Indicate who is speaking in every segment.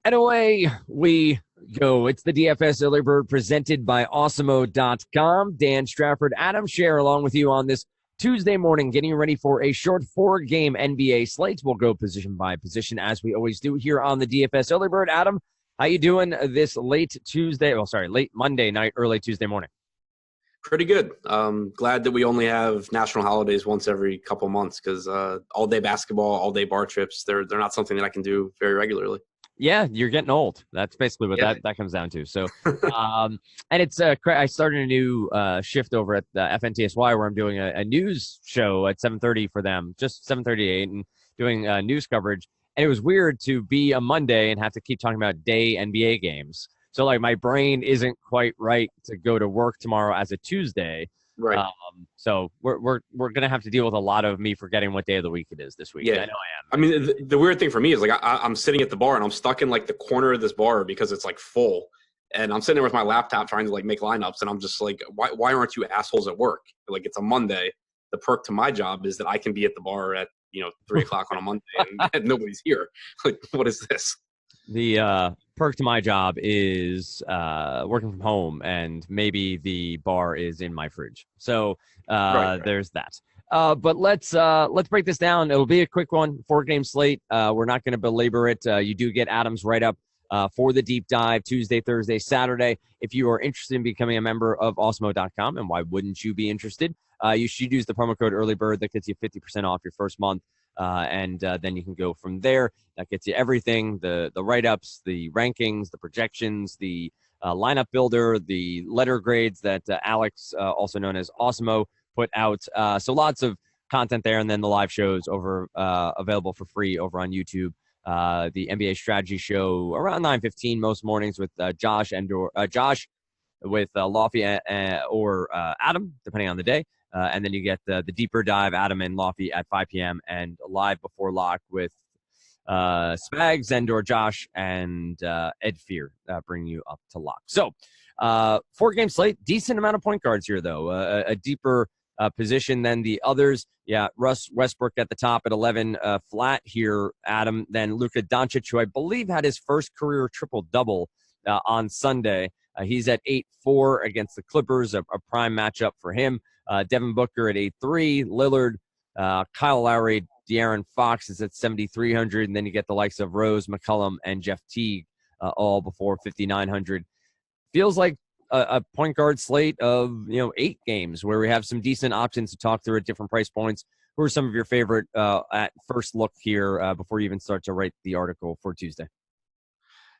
Speaker 1: And away we go. It's the DFS Early Bird presented by Awesemo.com. Dan Strafford, Adam Scher, along with you on this Tuesday morning, getting ready for a short four-game NBA slate. We'll go position by position, as we always do here on the DFS Early Bird. Adam, how you doing this late Monday night, early Tuesday morning?
Speaker 2: Pretty good. Glad that we only have national holidays once every couple months because all-day basketball, all-day bar trips, they're not something that I can do very regularly.
Speaker 1: Yeah, you're getting old. That's basically what that comes down to. So, and it's I started a new shift over at the FNTSY where I'm doing a news show at 7:30 for them, just 7:30 to 8, and doing news coverage. And it was weird to be a Monday and have to keep talking about day NBA games. So, like, my brain isn't quite right to go to work tomorrow as a Tuesday.
Speaker 2: Right.
Speaker 1: So we're gonna have to deal with a lot of me forgetting what day of the week it is this week.
Speaker 2: Yeah.
Speaker 1: I know I am.
Speaker 2: I mean, the weird thing for me is like I'm sitting at the bar and I'm stuck in like the corner of this bar because it's like full, and I'm sitting there with my laptop trying to like make lineups, and I'm just like, why aren't you assholes at work? Like, it's a Monday. The perk to my job is that I can be at the bar at 3:00 on a Monday and nobody's here. Like, what is this?
Speaker 1: The perk to my job is working from home, and maybe the bar is in my fridge. So right. There's that. But let's break this down. It'll be a quick one, 4-game slate. We're not going to belabor it. You do get Adam's write-up for the deep dive Tuesday, Thursday, Saturday. If you are interested in becoming a member of Awesemo.com, and why wouldn't you be interested, you should use the promo code EarlyBird. That gets you 50% off your first month. And then you can go from there. That gets you everything, the write-ups, the rankings, the projections, the lineup builder, the letter grades that Alex, also known as Awesemo, put out. So lots of content there, and then the live shows available for free over on YouTube. The NBA strategy show around 9:15 most mornings with Josh with Lofty or Adam, depending on the day. And then you get the deeper dive, Adam and Lofty at 5 p.m. and live before lock with Spags, Endor, Josh, and Ed Fear bringing you up to lock. So 4-game slate, decent amount of point guards here, though. A deeper position than the others. Yeah, Russ Westbrook at the top at 11 flat here, Adam. Then Luka Doncic, who I believe had his first career triple-double on Sunday. He's at 8-4 against the Clippers, a prime matchup for him. Devin Booker at 8-3, Lillard, Kyle Lowry, De'Aaron Fox is at 7,300, and then you get the likes of Rose, McCollum, and Jeff Teague all before 5,900. Feels like a point guard slate of 8 games where we have some decent options to talk through at different price points. Who are some of your favorite at first look here before you even start to write the article for Tuesday?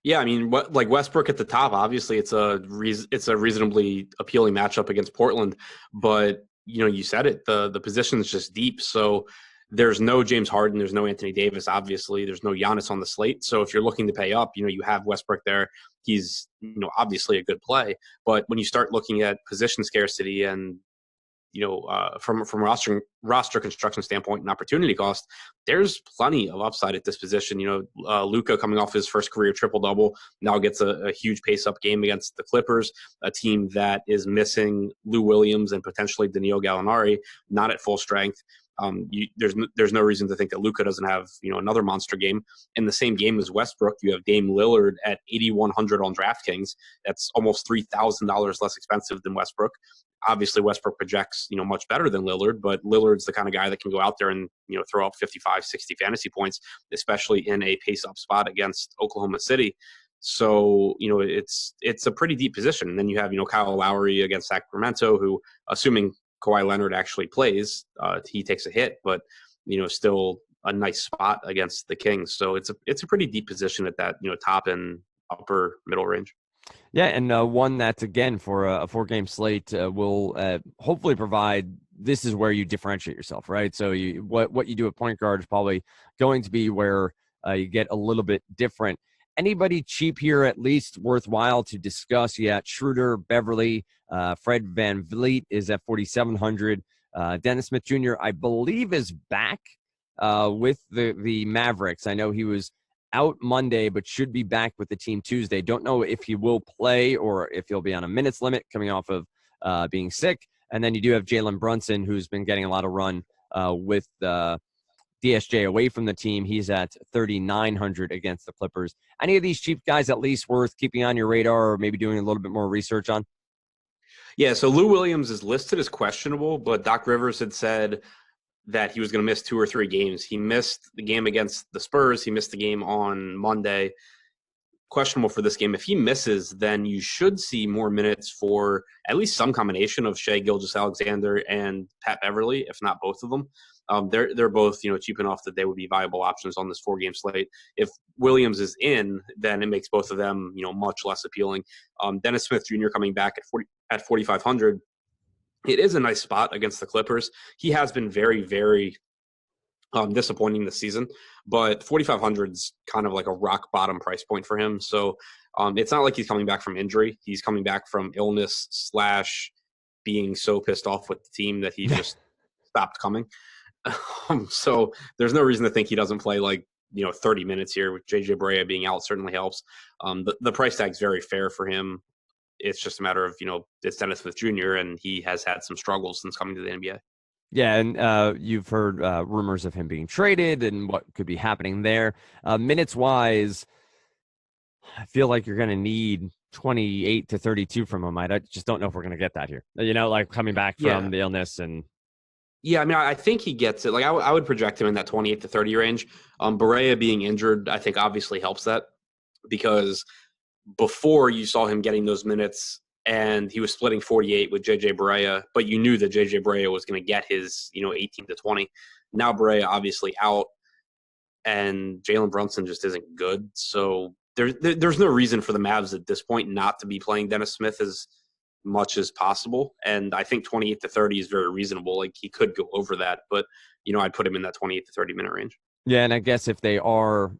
Speaker 2: Yeah, I mean, like Westbrook at the top, obviously it's a reasonably appealing matchup against Portland, but you said it, the position is just deep. So there's no James Harden, there's no Anthony Davis, obviously there's no Giannis on the slate. So if you're looking to pay up, you have Westbrook there. He's obviously a good play, but when you start looking at position scarcity and from a roster construction standpoint and opportunity cost, there's plenty of upside at this position. Luka, coming off his first career triple-double, now gets a huge pace-up game against the Clippers, a team that is missing Lou Williams and potentially Danilo Gallinari, not at full strength. There's no reason to think that Luka doesn't have another monster game. In the same game as Westbrook, you have Dame Lillard at 8,100 on DraftKings. That's almost $3,000 less expensive than Westbrook. Obviously, Westbrook projects much better than Lillard, but Lillard's the kind of guy that can go out there and throw up 55, 60 fantasy points, especially in a pace-up spot against Oklahoma City. So it's a pretty deep position. And then you have Kyle Lowry against Sacramento, who, assuming Kawhi Leonard actually plays, he takes a hit, but still a nice spot against the Kings. So it's a pretty deep position at that top and upper middle range.
Speaker 1: Yeah, and one that's, again, for a 4-game slate will hopefully provide, this is where you differentiate yourself, right? So what you do at point guard is probably going to be where you get a little bit different. Anybody cheap here at least worthwhile to discuss? Yeah, Schroeder, Beverly, Fred VanVleet is at 4,700. Dennis Smith Jr., I believe, is back with the Mavericks. I know he was out Monday, but should be back with the team Tuesday. Don't know if he will play or if he'll be on a minutes limit coming off of being sick. And then you do have Jalen Brunson, who's been getting a lot of run with DSJ away from the team. He's at 3,900 against the Clippers. Any of these cheap guys at least worth keeping on your radar or maybe doing a little bit more research on?
Speaker 2: Yeah, so Lou Williams is listed as questionable, but Doc Rivers had said that he was going to miss 2 or 3 games. He missed the game against the Spurs. He missed the game on Monday. Questionable for this game. If he misses, then you should see more minutes for at least some combination of Shai Gilgeous-Alexander and Pat Beverly, if not both of them. They're both cheap enough that they would be viable options on this 4-game slate. If Williams is in, then it makes both of them much less appealing. Dennis Smith Jr. coming back at 4,500. It is a nice spot against the Clippers. He has been very, very disappointing this season, but 4,500 is kind of like a rock bottom price point for him. So it's not like he's coming back from injury. He's coming back from illness / being so pissed off with the team that he just stopped coming. So there's no reason to think he doesn't play 30 minutes here. With JJ Barea being out certainly helps. The price tag's very fair for him. It's just a matter of, it's Dennis Smith Jr. and he has had some struggles since coming to the NBA.
Speaker 1: Yeah, and you've heard rumors of him being traded and what could be happening there. Minutes-wise, I feel like you're going to need 28 to 32 from him. I just don't know if we're going to get that here. Coming back from the illness and...
Speaker 2: Yeah, I mean, I think he gets it. I would project him in that 28 to 30 range. Barea being injured, I think obviously helps that because before you saw him getting those minutes and he was splitting 48 with JJ Barea, but you knew that JJ Barea was going to get his, 18 to 20. Now Barea obviously out and Jalen Brunson just isn't good. So there's no reason for the Mavs at this point not to be playing Dennis Smith as much as possible. And I think 28 to 30 is very reasonable. He could go over that, but, I'd put him in that 28 to 30 minute range.
Speaker 1: Yeah, and I guess if they are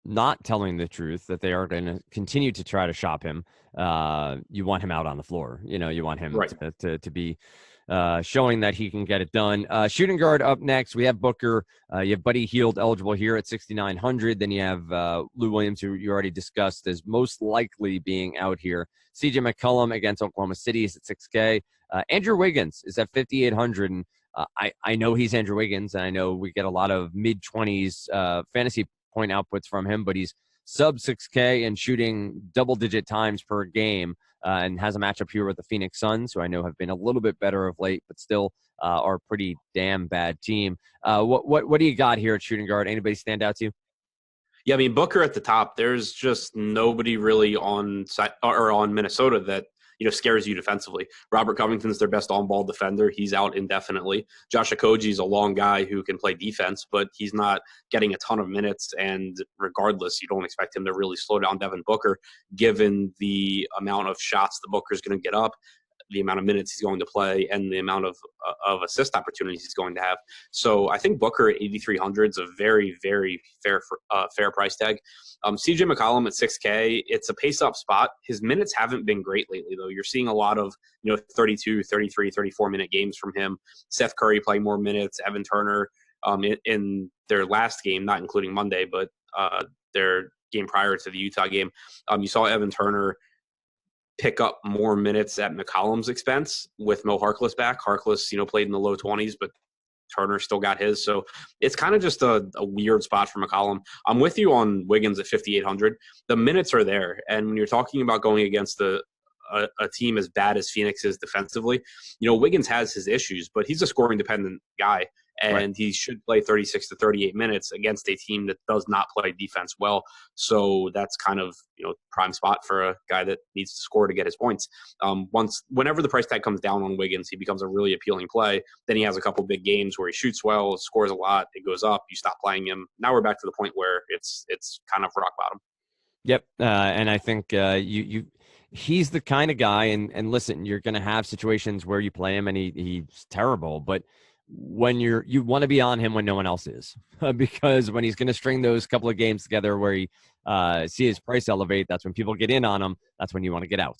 Speaker 1: not telling the truth, that they are going to continue to try to shop him, you want him out on the floor. You want him to be showing that he can get it done. Shooting guard up next. We have Booker. You have Buddy Hield eligible here at 6,900. Then you have Lou Williams, who you already discussed as most likely being out here. CJ McCollum against Oklahoma City is at 6K. Andrew Wiggins is at 5,800. And I know he's Andrew Wiggins, and I know we get a lot of mid-20s fantasy point outputs from him, but he's sub 6K and shooting double-digit times per game. And has a matchup here with the Phoenix Suns, who I know have been a little bit better of late, but still are a pretty damn bad team. What do you got here at shooting guard? Anybody stand out to you?
Speaker 2: Yeah, I mean, Booker at the top, there's just nobody really on Minnesota that scares you defensively. Robert Covington's their best on-ball defender. He's out indefinitely. Josh Okogie's a long guy who can play defense, but he's not getting a ton of minutes. And regardless, you don't expect him to really slow down Devin Booker, given the amount of shots the Booker's going to get up, the amount of minutes he's going to play, and the amount of assist opportunities he's going to have. So I think Booker at 8,300 is a very, very fair price tag. CJ McCollum at 6K, it's a pace-up spot. His minutes haven't been great lately, though. You're seeing a lot of 32, 33, 34-minute games from him. Seth Curry playing more minutes. Evan Turner in their last game, not including Monday, but their game prior to the Utah game. You saw Evan Turner pick up more minutes at McCollum's expense with Mo Harkless back. Harkless, played in the low 20s, but Turner still got his. So it's kind of just a weird spot for McCollum. I'm with you on Wiggins at 5,800. The minutes are there. And when you're talking about going against a team as bad as Phoenix is defensively, Wiggins has his issues, but he's a scoring dependent guy. And he should play 36 to 38 minutes against a team that does not play defense well. So that's kind of, prime spot for a guy that needs to score to get his points. Whenever the price tag comes down on Wiggins, he becomes a really appealing play. Then he has a couple big games where he shoots well, scores a lot, it goes up, you stop playing him. Now we're back to the point where it's kind of rock bottom.
Speaker 1: Yep. And I think he's the kind of guy, and listen, you're going to have situations where you play him and he's terrible, but when you want to be on him when no one else is, because when he's going to string those couple of games together where he see his price elevate, that's when people get in on him. That's when you want to get out.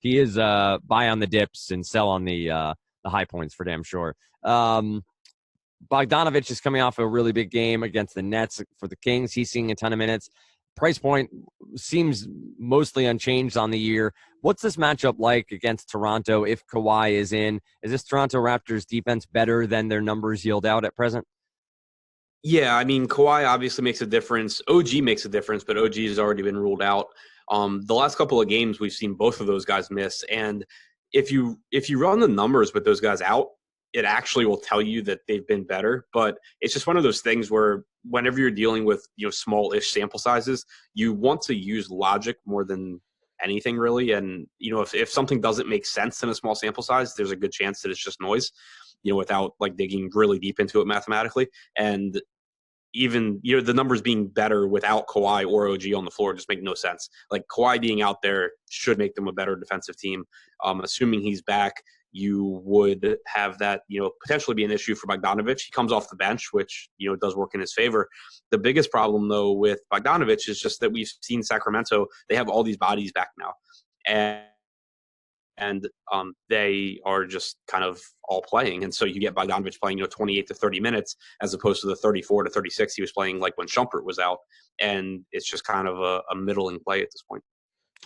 Speaker 1: He is buy on the dips and sell on the high points for damn sure. Bogdanovich is coming off a really big game against the Nets for the Kings. He's seeing a ton of minutes. Price point seems mostly unchanged on the year. What's this matchup like against Toronto if Kawhi is in? Is this Toronto Raptors defense better than their numbers yield out at present?
Speaker 2: Yeah, I mean, Kawhi obviously makes a difference. OG makes a difference, but OG has already been ruled out. The last couple of games, we've seen both of those guys miss, and if you run the numbers with those guys out, it actually will tell you that they've been better. But it's just one of those things where whenever you're dealing with small-ish sample sizes, you want to use logic more than anything really. And if something doesn't make sense in a small sample size, there's a good chance that it's just noise. Without like digging really deep into it mathematically. And even the numbers being better without Kawhi or OG on the floor just make no sense. Like Kawhi being out there should make them a better defensive team. Assuming he's back, you would have that potentially be an issue for Bogdanovic. He comes off the bench, which does work in his favor. The biggest problem though with Bogdanovic is just that we've seen Sacramento. They have all these bodies back now, and they are just kind of all playing. And so you get Bogdanovic playing 28 to 30 minutes as opposed to the 34 to 36 he was playing like when Shumpert was out. And it's just kind of a middling play at this point.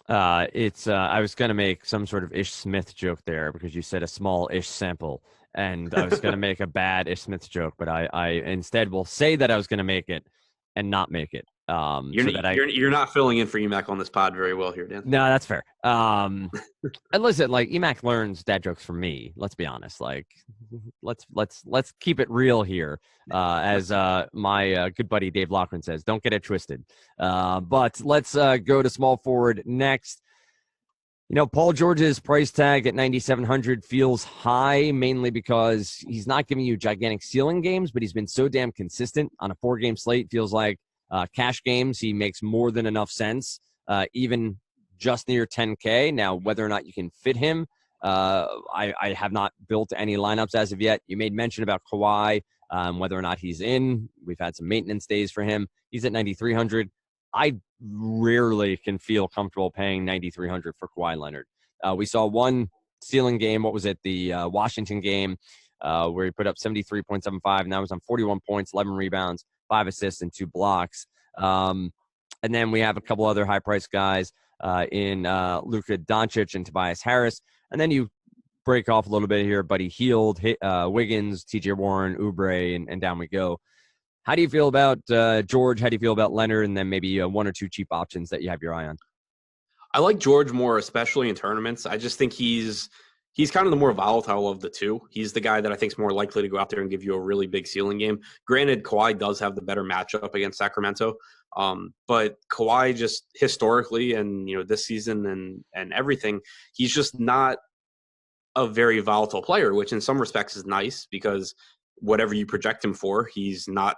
Speaker 1: I was going to make some sort of Ish Smith joke there because you said a small Ish sample, and I was going to make a bad Ish Smith joke, but I instead will say that I was going to make it and not make it.
Speaker 2: You're not filling in for Emac on this pod very well here, Dan.
Speaker 1: No, that's fair. And listen, like Emac learns dad jokes from me. Let's be honest. Like, let's keep it real here. As my good buddy Dave Lochran says, don't get it twisted. But let's go to small forward next. Paul George's price tag at 9,700 feels high, mainly because he's not giving you gigantic ceiling games, but he's been so damn consistent on a 4-game slate. Feels like cash games, he makes more than enough sense, even just near 10K. Now, whether or not you can fit him, I have not built any lineups as of yet. You made mention about Kawhi, whether or not he's in. We've had some maintenance days for him. He's at 9,300. I rarely can feel comfortable paying 9,300 for Kawhi Leonard. We saw one ceiling game. What was it? The Washington game where he put up 73.75, and that was on 41 points, 11 rebounds, 5 assists, and 2 blocks. And then we have a couple other high-priced guys in Luka Doncic and Tobias Harris. And then you break off a little bit here. Buddy Hield, Wiggins, T.J. Warren, Oubre, and down we go. How do you feel about George? How do you feel about Leonard? And then maybe one or two cheap options that you have your eye on.
Speaker 2: I like George more, especially in tournaments. I just think he's kind of the more volatile of the two. He's the guy that I think is more likely to go out there and give you a really big ceiling game. Granted, Kawhi does have the better matchup against Sacramento, but Kawhi just historically and this season and everything, he's just not a very volatile player, which in some respects is nice because whatever you project him for, he's not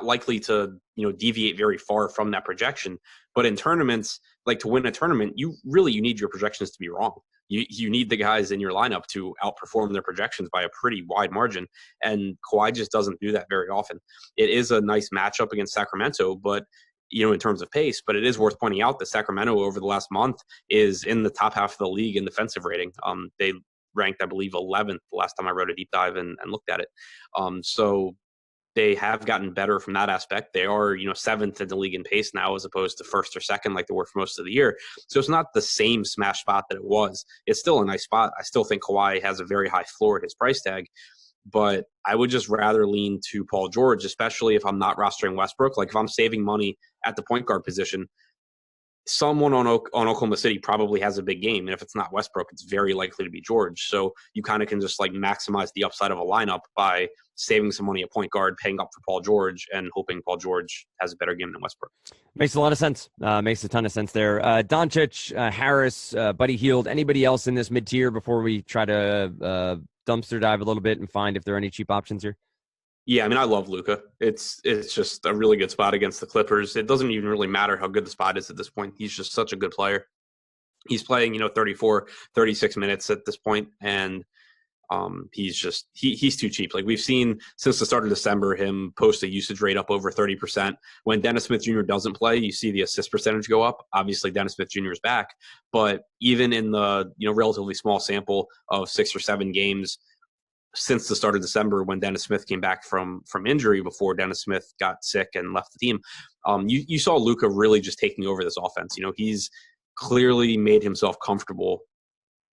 Speaker 2: likely to deviate very far from that projection. But in tournaments, like to win a tournament, you need your projections to be wrong. You need the guys in your lineup to outperform their projections by a pretty wide margin, and Kawhi just doesn't do that very often. It is a nice matchup against Sacramento, but in terms of pace, but it is worth pointing out that Sacramento over the last month is in the top half of the league in defensive rating. They ranked, I believe, 11th the last time I wrote a deep dive and looked at it. So they have gotten better from that aspect. They are, 7th in the league in pace now as opposed to 1st or 2nd like they were for most of the year. So it's not the same smash spot that it was. It's still a nice spot. I still think Kawhi has a very high floor at his price tag, but I would just rather lean to Paul George, especially if I'm not rostering Westbrook. Like if I'm saving money at the point guard position, someone on Oklahoma City probably has a big game. And if it's not Westbrook, it's very likely to be George. So you kind of can just like maximize the upside of a lineup by saving some money at point guard, paying up for Paul George, and hoping Paul George has a better game than Westbrook.
Speaker 1: Makes a lot of sense. Makes a ton of sense there. Doncic, Harris, Buddy Hield, anybody else in this mid-tier before we try to dumpster dive a little bit and find if there are any cheap options here?
Speaker 2: Yeah, I mean, I love Luka. It's just a really good spot against the Clippers. It doesn't even really matter how good the spot is at this point. He's just such a good player. He's playing, 34, 36 minutes at this point, and he's too cheap. Like we've seen since the start of December, him post a usage rate up over 30%. When Dennis Smith Jr. doesn't play, you see the assist percentage go up. Obviously, Dennis Smith Jr. is back, but even in the relatively small sample of 6 or 7 games since the start of December, when Dennis Smith came back from injury before Dennis Smith got sick and left the team, you saw Luka really just taking over this offense. He's clearly made himself comfortable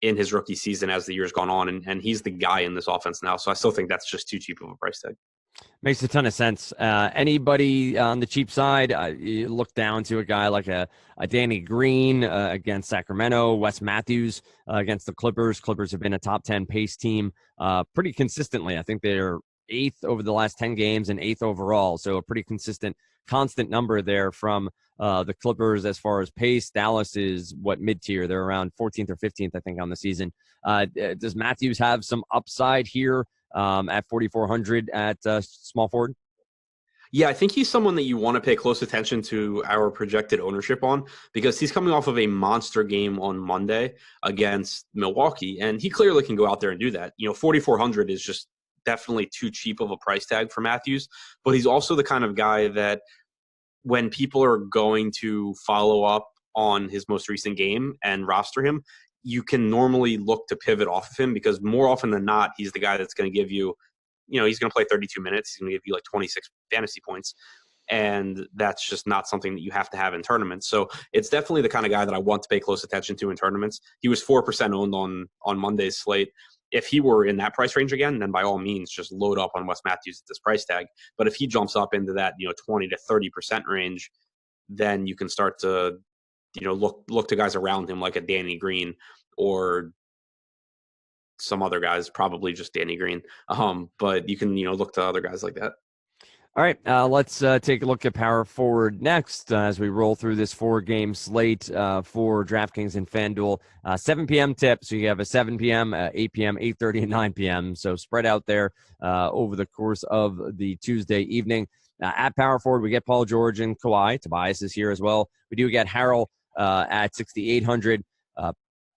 Speaker 2: in his rookie season as the year's gone on, and he's the guy in this offense now. So I still think that's just too cheap of a price tag.
Speaker 1: Makes a ton of sense. Anybody on the cheap side, you look down to a guy like a Danny Green against Sacramento, Wes Matthews against the Clippers. Clippers have been a top 10 pace team pretty consistently. I think they're eighth over the last 10 games and eighth overall. So a pretty constant number there from the Clippers as far as pace. Dallas is mid-tier. They're around 14th or 15th, I think, on the season. Does Matthews have some upside here at 4,400 at small forward?
Speaker 2: Yeah, I think he's someone that you want to pay close attention to our projected ownership on, because he's coming off of a monster game on Monday against Milwaukee, and he clearly can go out there and do that. 4,400 is just definitely too cheap of a price tag for Matthews, but he's also the kind of guy that when people are going to follow up on his most recent game and roster him, you can normally look to pivot off of him, because more often than not, he's the guy that's going to give you, he's going to play 32 minutes. He's going to give you like 26 fantasy points. And that's just not something that you have to have in tournaments. So it's definitely the kind of guy that I want to pay close attention to in tournaments. He was 4% owned on Monday's slate. If he were in that price range again, then by all means, just load up on Wes Matthews at this price tag. But if he jumps up into that, 20 to 30% range, then you can start to, look to guys around him like a Danny Green or some other guys, probably just Danny Green. But you can, look to other guys like that.
Speaker 1: All right, let's take a look at power forward next as we roll through this 4-game slate for DraftKings and FanDuel. 7 p.m. tip, so you have a 7 p.m., 8 p.m., 8:30, and 9 p.m. So spread out there over the course of the Tuesday evening. At power forward, we get Paul George and Kawhi. Tobias is here as well. We do get Harrell at 6,800.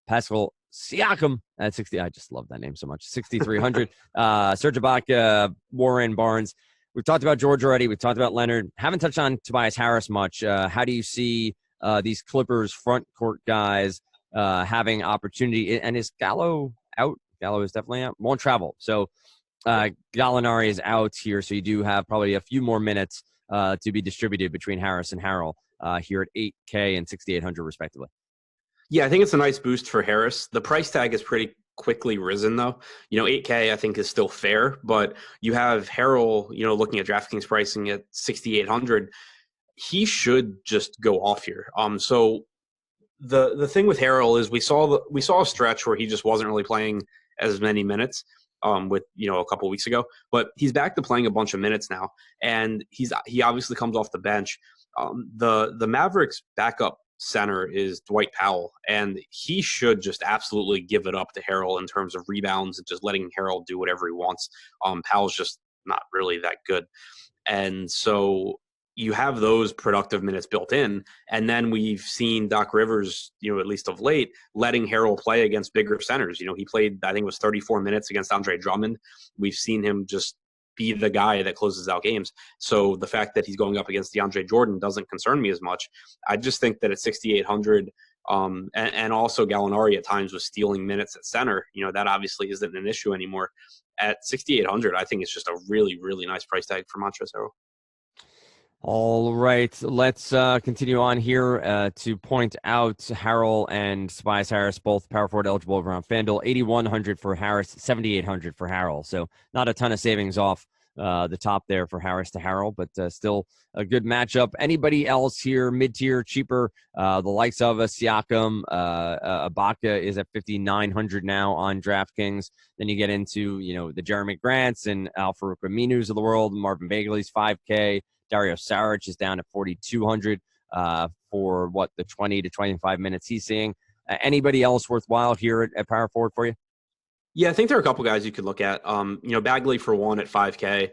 Speaker 1: Pascal Siakam at 60. I just love that name so much. 6,300. Serge Ibaka, Warren, Barnes. We've talked about George already. We've talked about Leonard. Haven't touched on Tobias Harris much. How do you see these Clippers front court guys having opportunity? And is Gallo out? Gallo is definitely out. Won't travel. So Gallinari is out here. So you do have probably a few more minutes to be distributed between Harris and Harrell here at 8K and 6,800 respectively.
Speaker 2: Yeah, I think it's a nice boost for Harris. The price tag is pretty quickly risen, though. 8K I think is still fair, but you have Harrell, looking at DraftKings pricing at 6,800. He should just go off here. So the thing with Harrell is we saw a stretch where he just wasn't really playing as many minutes with a couple weeks ago, but he's back to playing a bunch of minutes now, and he obviously comes off the bench. The Mavericks backup center is Dwight Powell, and he should just absolutely give it up to Harrell in terms of rebounds and just letting Harrell do whatever he wants. Powell's just not really that good. And so you have those productive minutes built in. And then we've seen Doc Rivers, at least of late, letting Harrell play against bigger centers. He played, I think it was 34 minutes against Andre Drummond. We've seen him just be the guy that closes out games. So the fact that he's going up against DeAndre Jordan doesn't concern me as much. I just think that at 6,800, and also Gallinari at times was stealing minutes at center, that obviously isn't an issue anymore. At 6,800, I think it's just a really, really nice price tag for Montrezl Harrell.
Speaker 1: All right, let's continue on here to point out Harrell and Tobias Harris, both power forward eligible over on FanDuel. 8,100 for Harris, 7,800 for Harrell. So not a ton of savings off the top there for Harris to Harrell, but still a good matchup. Anybody else here, mid-tier, cheaper, the likes of a Siakam, Ibaka is at 5,900 now on DraftKings. Then you get into, the Jeremy Grants and Al-Farouq Aminus of the world, Marvin Bagley's 5K. Dario Saric is down at 4,200 for the 20 to 25 minutes he's seeing. Anybody else worthwhile here at power forward for you?
Speaker 2: Yeah, I think there are a couple guys you could look at. Bagley for one at 5K,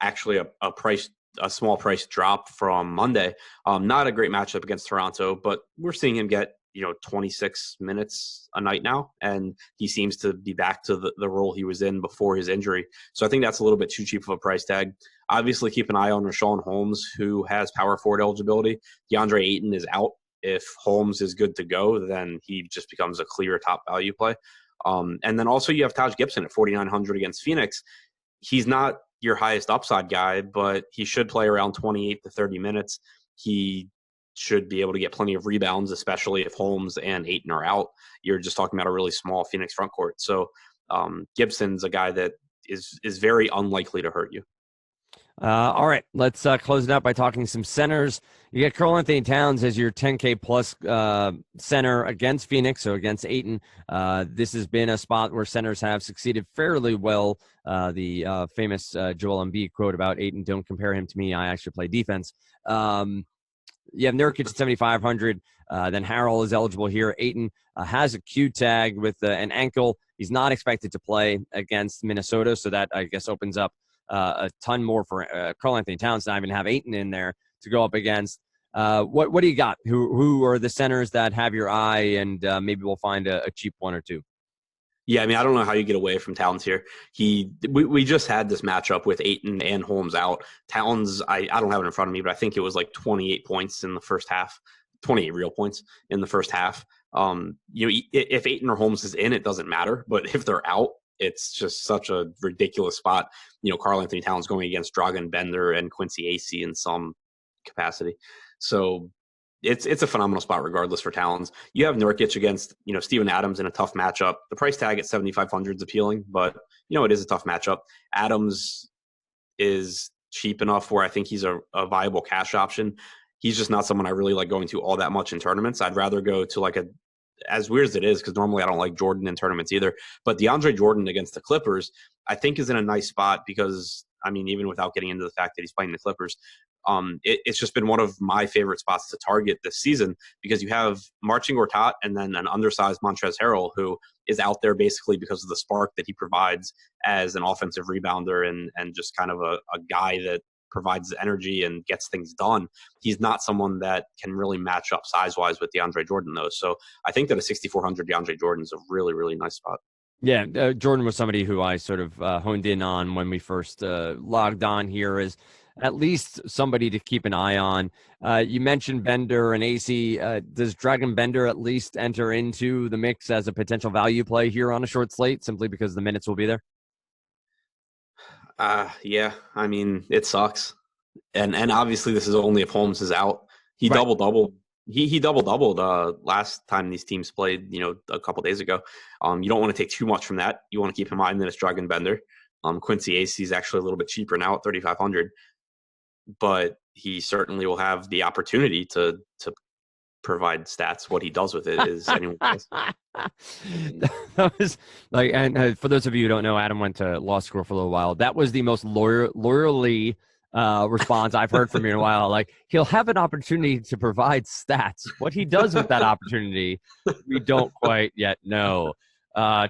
Speaker 2: actually a small price drop from Monday. Not a great matchup against Toronto, but we're seeing him get 26 minutes a night now, and he seems to be back to the role he was in before his injury. So I think that's a little bit too cheap of a price tag. Obviously, keep an eye on Richaun Holmes, who has power forward eligibility. DeAndre Ayton is out. If Holmes is good to go, then he just becomes a clear top value play. And then also you have Taj Gibson at 4,900 against Phoenix. He's not your highest upside guy, but he should play around 28 to 30 minutes. He should be able to get plenty of rebounds, especially if Holmes and Ayton are out. You're just talking about a really small Phoenix front court. So Gibson's a guy that is very unlikely to hurt you.
Speaker 1: All right, let's close it out by talking some centers. You get Karl Anthony Towns as your 10K plus center against Phoenix, so against Ayton. This has been a spot where centers have succeeded fairly well. The famous Joel Embiid quote about Ayton, "Don't compare him to me. I actually play defense." You have Nurkic at 7,500. Then Harrell is eligible here. Ayton has a Q tag with an ankle. He's not expected to play against Minnesota, so that, I guess, opens up a ton more for Karl Anthony Towns to not even have Ayton in there to go up against. What do you got? Who are the centers that have your eye, and maybe we'll find a cheap one or two?
Speaker 2: Yeah, I mean, I don't know how you get away from Towns here. We just had this matchup with Ayton and Holmes out. Towns, I don't have it in front of me, but I think it was like 28 points in the first half, 28 real points in the first half. If Ayton or Holmes is in, it doesn't matter. But if they're out, it's just such a ridiculous spot. Karl Anthony Towns going against Dragan Bender and Quincy Acey in some capacity. So it's a phenomenal spot regardless for Towns. You have Nurkic against, Steven Adams in a tough matchup. The price tag at 7,500 is appealing, but, it is a tough matchup. Adams is cheap enough where I think he's a viable cash option. He's just not someone I really like going to all that much in tournaments. I'd rather go to as weird as it is, because normally I don't like Jordan in tournaments either, but DeAndre Jordan against the Clippers, I think is in a nice spot because, even without getting into the fact that he's playing the Clippers, it's just been one of my favorite spots to target this season because you have Marcin Gortat and then an undersized Montrezl Harrell who is out there basically because of the spark that he provides as an offensive rebounder and just kind of a guy that provides energy and gets things done. He's not someone that can really match up size-wise with DeAndre Jordan, though. So I think that a 6,400 DeAndre Jordan is a really, really nice spot.
Speaker 1: Yeah, Jordan was somebody who I sort of honed in on when we first logged on here as at least somebody to keep an eye on. You mentioned Bender and AC. Does Dragan Bender at least enter into the mix as a potential value play here on a short slate simply because the minutes will be there?
Speaker 2: Yeah, it sucks. And obviously this is only if Holmes is out. He
Speaker 1: Right.
Speaker 2: double-doubled. He doubled last time these teams played, a couple days ago. You don't want to take too much from that. You want to keep in mind that it's Dragan Bender. Quincy Acey is actually a little bit cheaper now at 3,500, but he certainly will have the opportunity to provide stats. What he does with it is anyone else.
Speaker 1: That was and for those of you who don't know, Adam went to law school for a little while. That was the most lawyerly response I've heard from you in a while. He'll have an opportunity to provide stats. What he does with that opportunity, we don't quite yet know.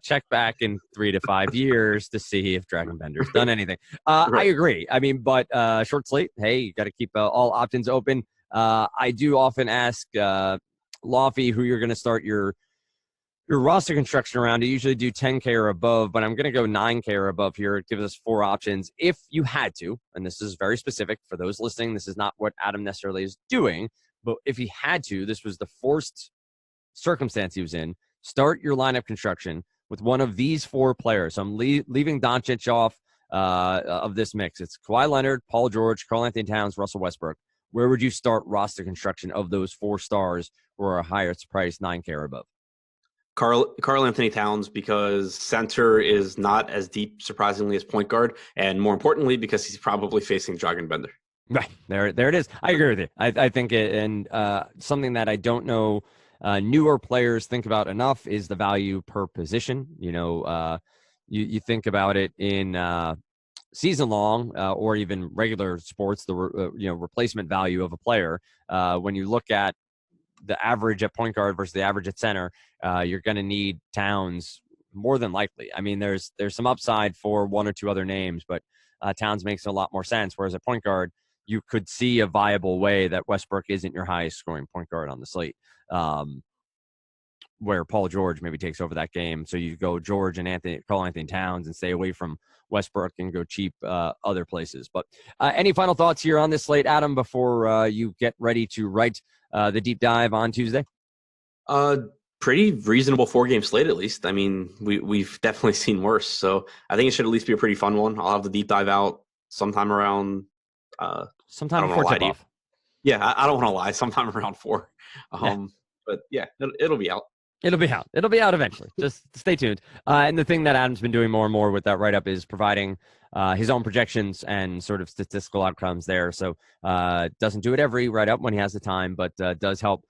Speaker 1: Check back in 3 to 5 years to see if Dragan Bender's done anything. Right. I agree. But short slate, hey, you got to keep all options open. I do often ask Lofty who you're going to start your roster construction around. I usually do 10K or above, but I'm going to go 9K or above here. It gives us 4 options. If you had to, and this is very specific for those listening, this is not what Adam necessarily is doing, but if he had to, this was the forced circumstance he was in, start your lineup construction with one of these 4 players. So I'm leaving Doncic off of this mix. It's Kawhi Leonard, Paul George, Karl Anthony Towns, Russell Westbrook. Where would you start roster construction of those 4 stars who are highest price 9K or above?
Speaker 2: Karl Anthony Towns, because center is not as deep, surprisingly, as point guard, and more importantly, because he's probably facing Dragan Bender.
Speaker 1: Right, there it is. I agree with you. I think it, and something that I don't know newer players think about enough is the value per position. You think about it in season long or even regular sports, the replacement value of a player. When you look at the average at point guard versus the average at center, you're going to need Towns more than likely. There's some upside for 1 or 2 other names, but Towns makes a lot more sense. Whereas at point guard, you could see a viable way that Westbrook isn't your highest scoring point guard on the slate, where Paul George maybe takes over that game. So you go George and Karl Anthony Towns and stay away from Westbrook and go cheap other places. But any final thoughts here on this slate, Adam, before you get ready to write the deep dive on Tuesday?
Speaker 2: Pretty reasonable 4-game slate, at least. We've definitely seen worse. So I think it should at least be a pretty fun one. I'll have the deep dive out sometime around
Speaker 1: sometime before tip-off.
Speaker 2: Yeah, I don't want to lie. Sometime around 4. But yeah, it'll be out.
Speaker 1: It'll be out. It'll be out eventually. Just stay tuned. And the thing that Adam's been doing more and more with that write-up is providing his own projections and sort of statistical outcomes there. So doesn't do it every right up when he has the time, but does help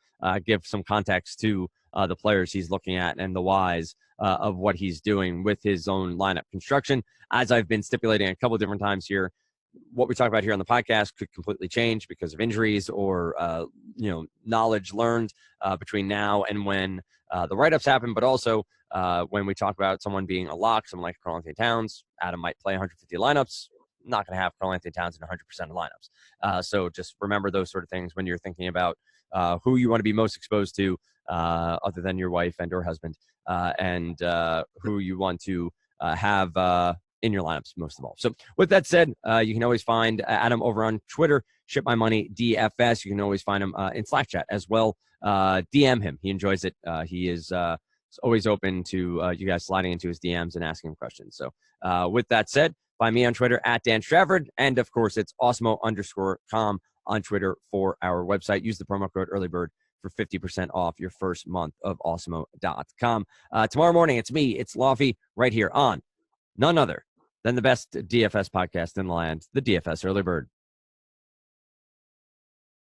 Speaker 1: give some context to the players he's looking at and the whys of what he's doing with his own lineup construction. As I've been stipulating a couple of different times here, what we talk about here on the podcast could completely change because of injuries or knowledge learned between now and when the write-ups happen, but also when we talk about someone being a lock, someone like Karl-Anthony Towns. Adam might play 150 lineups, not going to have Karl-Anthony Towns in 100% of lineups. So just remember those sort of things when you're thinking about who you want to be most exposed to other than your wife and or husband, and who you want to have in your lineups most of all. So with that said, you can always find Adam over on Twitter, Ship My Money DFS. You can always find him in Slack chat as well. DM him. He enjoys it. He is always open to you guys sliding into his DMs and asking him questions. So with that said, find me on Twitter at Dan Stravard. And of course, it's Osmo_com on Twitter for our website. Use the promo code EARLYBIRD for 50% off your first month of Osmo.com. Tomorrow morning, it's me, it's Lofty, right here on none other than the best DFS podcast in the land, the DFS Early Bird.